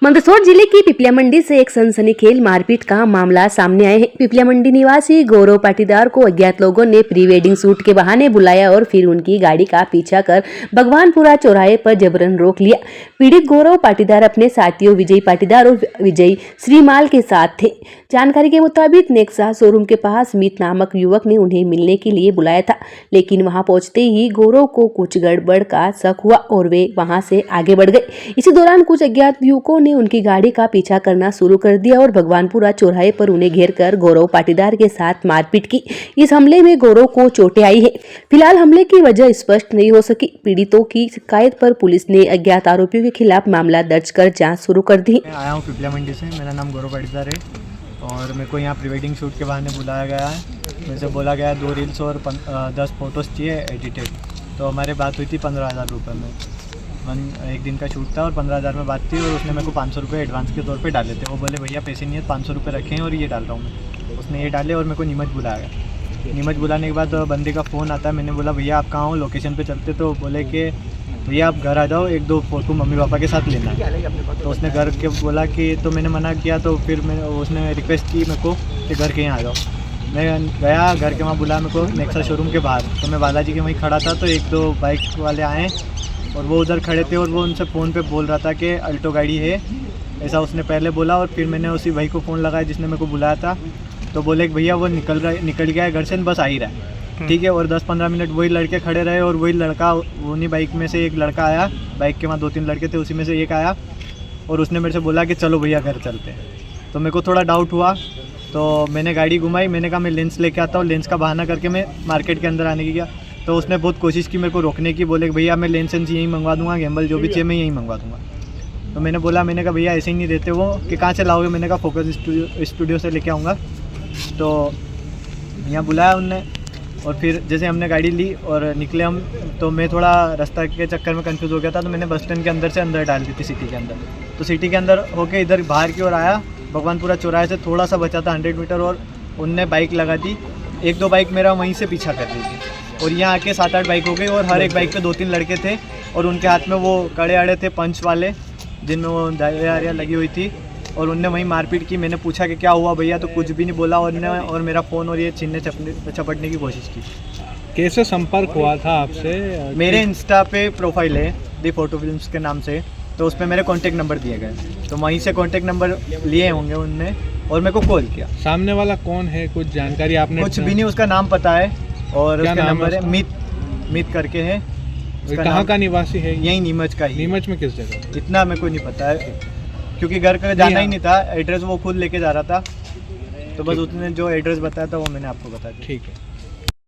मंदसौर जिले की पिपलिया मंडी से एक सनसनीखेज मारपीट का मामला सामने आया है। पिपलिया मंडी निवासी गौरव पाटीदार को अज्ञात लोगों ने प्री वेडिंग शूट के बहाने बुलाया और फिर उनकी गाड़ी का पीछा कर भगवानपुरा चौराहे पर जबरन रोक लिया। पीड़ित गौरव पाटीदार अपने साथियों विजय पाटीदार और विजय श्रीमाल के साथ थे। जानकारी के मुताबिक नेक्सा शोरूम के पास मीत नामक युवक ने उन्हें मिलने के लिए बुलाया था, लेकिन वहां पहुंचते ही गौरव को कुछ गड़बड़ का शक हुआ और वे वहां से आगे बढ़ गए। इसी दौरान कुछ अज्ञात युवकों ने उनकी गाड़ी का पीछा करना शुरू कर दिया और भगवानपुरा चौराहे पर उन्हें घेरकर गौरव पाटीदार के साथ मारपीट की। इस हमले में गौरव को चोटें आई है। फिलहाल हमले की वजह स्पष्ट नहीं हो सकी। पीड़ितों की शिकायत पर पुलिस ने अज्ञात आरोपियों के खिलाफ मामला दर्ज कर जांच शुरू कर दी। मैं आया हूँ पिपलिया मंडी से। मेरा नाम गौरव पाटीदार है और मेरे को यहाँ प्री वेडिंग शूट के बहाने बुलाया गया है। मेरे से बोला गया 2 रील्स और 10 फोटोज़ चाहिए एडिटेड। तो हमारी बात हुई थी 15,000 रुपये में। एक दिन का शूट था और 15,000 में बात थी और उसने मेरे को 500 रुपये एडवांस के तौर पे डाले थे। वो बोले भैया पैसे नहीं है, 500 रुपये रखे हैं और ये डाल रहा हूँ मैं। उसने ये डाले और मेरे को नीमच बुलाया गया। नीमच बुलाने के बाद बंदे का फ़ोन आता है। मैंने बोला भैया आप कहाँ हो, लोकेशन पे चलते। तो बोले कि भैया आप घर आ जाओ, 1-2 फ़ोटो मम्मी पापा के साथ लेना। तो उसने घर के बोला कि, तो मैंने मना किया। तो फिर उसने रिक्वेस्ट की मेरे को कि घर के यहाँ आ जाओ। मैं गया घर के वहाँ, बुला मेरे को नेक्सा शोरूम के बाहर। तो मैं बालाजी के वहीं खड़ा था तो 1-2 बाइक वाले आए और वो उधर खड़े थे और वो उनसे फ़ोन पे बोल रहा था कि अल्टो गाड़ी है, ऐसा उसने पहले बोला। और फिर मैंने उसी भाई को फ़ोन लगाया जिसने मेरे को बुलाया था। तो बोले कि भैया वो निकल गया है घर से, बस आ ही रहा है। ठीक है। और 10-15 मिनट वही लड़के खड़े रहे और वही लड़का, उन्हीं बाइक में से एक लड़का आया। बाइक के वहाँ 2-3 लड़के थे, उसी में से एक आया और उसने मेरे से बोला कि चलो भैया घर चलते हैं। तो मेरे को थोड़ा डाउट हुआ तो मैंने गाड़ी घुमाई। मैंने कहा मैं लेंस लेके आता हूँ। लेंस का बहाना करके मैं मार्केट के अंदर आने की गया। तो उसने बहुत कोशिश की मेरे को रोकने की। बोले कि भैया मैं लेंस यहीं मंगवा दूंगा, गैम्बल जो भी चाहिए मैं यहीं मंगवा दूंगा। तो मैंने कहा भैया ऐसे ही नहीं देते वो, कि कहाँ से लाओगे। मैंने कहा फोकस स्टूडियो से लेके आऊँगा। तो यहाँ बुलाया उनने और फिर जैसे हमने गाड़ी ली और निकले हम, तो मैं थोड़ा रास्ता के चक्कर में कंफ्यूज हो गया था। तो मैंने बस स्टैंड के अंदर से अंदर डाल दी थी सिटी के अंदर। तो सिटी के अंदर होके इधर बाहर की ओर आया। भगवानपुरा चौराहे से थोड़ा सा बचा था 100 मीटर और उनने बाइक लगा दी। 1-2 बाइक मेरा वहीं से पीछा कर रही थी और यहाँ आके 7-8 बाइक हो गई और हर एक बाइक पे 2-3 लड़के थे और उनके हाथ में वो कड़े आड़े थे पंच वाले, जिनमें वो दारियाँ लगी हुई थी और उनने वहीं मारपीट की। मैंने पूछा कि क्या हुआ भैया, तो कुछ भी नहीं बोला और मेरा फ़ोन और ये छीनने चपटने की कोशिश की। कैसे संपर्क हुआ था आपसे? मेरे इंस्टा पे प्रोफाइल है दी फोटो फिल्म्स के नाम से, तो उस पर मेरे कॉन्टैक्ट नंबर दिए गए। तो वहीं से कॉन्टैक्ट नंबर लिए होंगे उनने और मेरे को कॉल किया। सामने वाला कौन है, कुछ जानकारी आपने? कुछ भी नहीं, उसका नाम पता है और उसका नंबर है मीत करके है। कहाँ का निवासी है? यही नीमच का ही। नीमच में किस जगह? इतना मेरे को नहीं पता है क्योंकि घर का जाना ही नहीं था। एड्रेस वो खुद लेके जा रहा था। तो बस उसने जो एड्रेस बताया था वो मैंने आपको बता दिया। ठीक है।